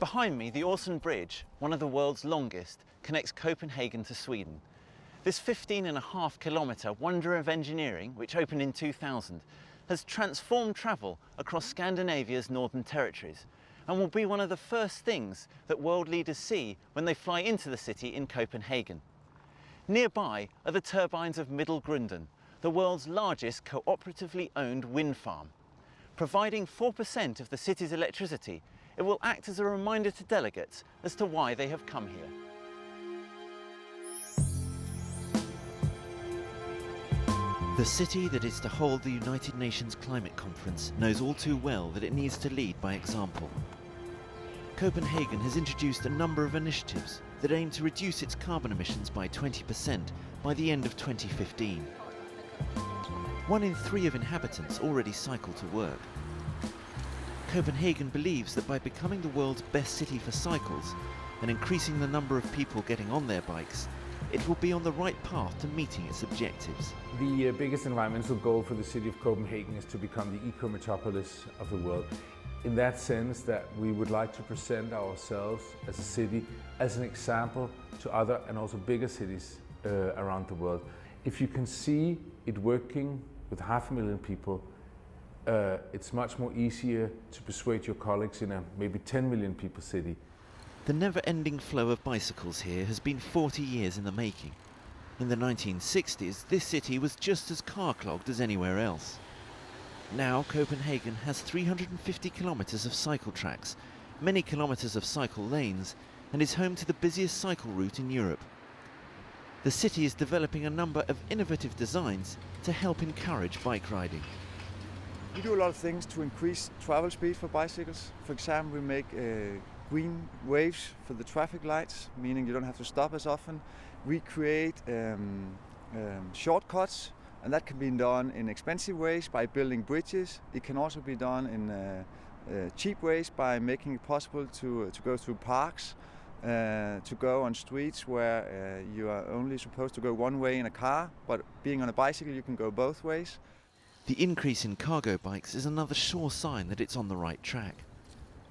Behind me, the Olson Bridge, one of the world's longest, connects Copenhagen to Sweden. This 15.5-kilometre wonder of engineering, which opened in 2000, has transformed travel across Scandinavia's northern territories and will be one of the first things that world leaders see when they fly into the city in Copenhagen. Nearby are the turbines of Middle Grendon, the world's largest cooperatively owned wind farm. Providing 4% of the city's electricity, it will act as a reminder to delegates as to why they have come here. The city that is to hold the United Nations Climate Conference knows all too well that it needs to lead by example. Copenhagen has introduced a number of initiatives that aim to reduce its carbon emissions by 20% by the end of 2015. 1 in 3 of inhabitants already cycle to work. Copenhagen believes that by becoming the world's best city for cycles and increasing the number of people getting on their bikes, it will be on the right path to meeting its objectives. The biggest environmental goal for the city of Copenhagen is to become the eco-metropolis of the world. In that sense, that we would like to present ourselves as a city as an example to other and also bigger cities around the world. If you can see it working with 500,000 people, it's much more easier to persuade your colleagues in a maybe 10 million people city. The never-ending flow of bicycles here has been 40 years in the making. In the 1960s, this city was just as car-clogged as anywhere else. Now Copenhagen has 350 kilometres of cycle tracks, many kilometres of cycle lanes, and is home to the busiest cycle route in Europe. The city is developing a number of innovative designs to help encourage bike riding. We do a lot of things to increase travel speed for bicycles. For example, we make green waves for the traffic lights, meaning you don't have to stop as often. We create shortcuts, and that can be done in expensive ways by building bridges. It can also be done in cheap ways by making it possible to go through parks, to go on streets where you are only supposed to go one way in a car, but being on a bicycle you can go both ways. The increase in cargo bikes is another sure sign that it's on the right track.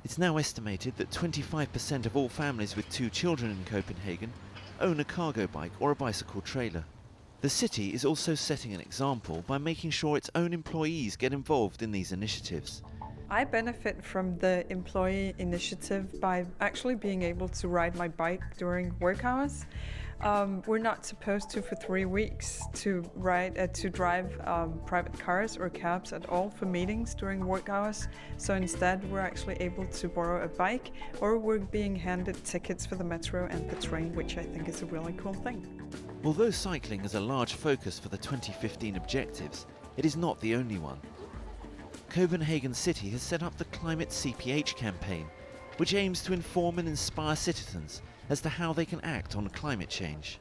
It's now estimated that 25% of all families with 2 children in Copenhagen own a cargo bike or a bicycle trailer. The city is also setting an example by making sure its own employees get involved in these initiatives. I benefit from the employee initiative by actually being able to ride my bike during work hours. We're not supposed to, for 3 weeks, to drive private cars or cabs at all for meetings during work hours. So instead, we're actually able to borrow a bike, or we're being handed tickets for the metro and the train, which I think is a really cool thing. Although cycling is a large focus for the 2015 objectives, it is not the only one. Copenhagen City has set up the Climate CPH campaign, which aims to inform and inspire citizens as to how they can act on climate change.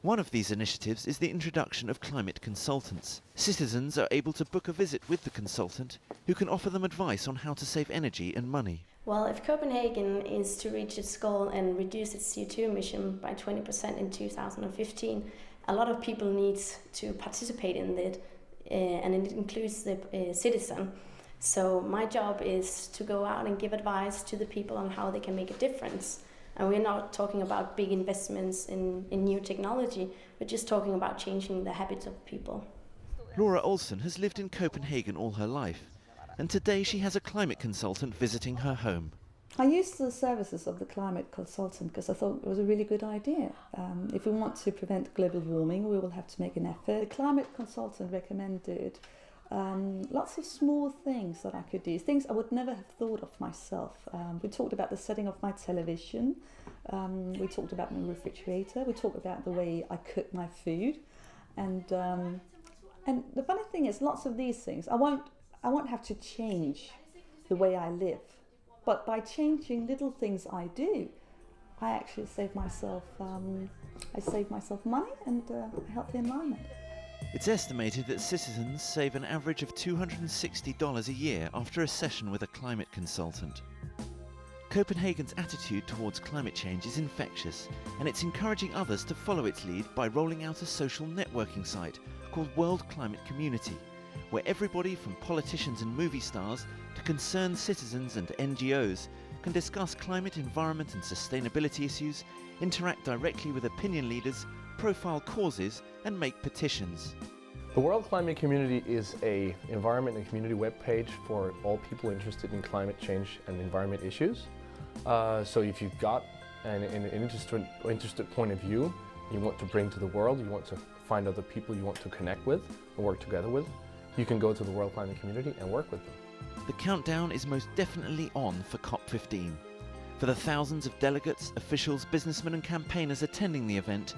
One of these initiatives is the introduction of climate consultants. Citizens are able to book a visit with the consultant, who can offer them advice on how to save energy and money. Well, if Copenhagen is to reach its goal and reduce its CO2 emission by 20% in 2015, a lot of people need to participate in it. And it includes the citizen. So my job is to go out and give advice to the people on how they can make a difference. And we're not talking about big investments in new technology, we're just talking about changing the habits of people. Laura Olson has lived in Copenhagen all her life, and today she has a climate consultant visiting her home. I used the services of the climate consultant because I thought it was a really good idea. If we want to prevent global warming, we will have to make an effort. The climate consultant recommended lots of small things that I could do, things I would never have thought of myself. We talked about the setting of my television, we talked about my refrigerator, we talked about the way I cook my food, and the funny thing is, lots of these things, I won't have to change the way I live. But by changing little things I do, I actually save myself money and help the environment. It's estimated that citizens save an average of $260 a year after a session with a climate consultant. Copenhagen's attitude towards climate change is infectious, and it's encouraging others to follow its lead by rolling out a social networking site called World Climate Community, where everybody from politicians and movie stars to concerned citizens and NGOs can discuss climate, environment and sustainability issues, interact directly with opinion leaders, profile causes and make petitions. The World Climate Community is an environment and community webpage for all people interested in climate change and environment issues. So if you've got an interested point of view you want to bring to the world, you want to find other people you want to connect with and work together with, you can go to the World Climate Community and work with them. The countdown is most definitely on for COP15. For the thousands of delegates, officials, businessmen and campaigners attending the event,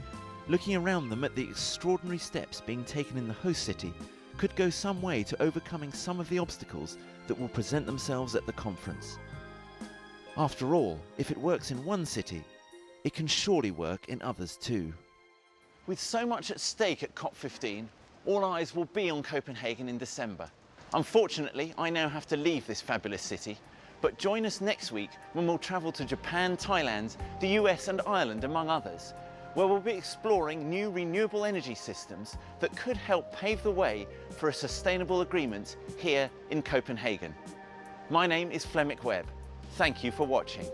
looking around them at the extraordinary steps being taken in the host city could go some way to overcoming some of the obstacles that will present themselves at the conference. After all, if it works in one city, it can surely work in others too. With so much at stake at COP15, all eyes will be on Copenhagen in December. Unfortunately, I now have to leave this fabulous city, but join us next week when we'll travel to Japan, Thailand, the US and Ireland, among others, where we'll be exploring new renewable energy systems that could help pave the way for a sustainable agreement here in Copenhagen. My name is Flemic Webb. Thank you for watching.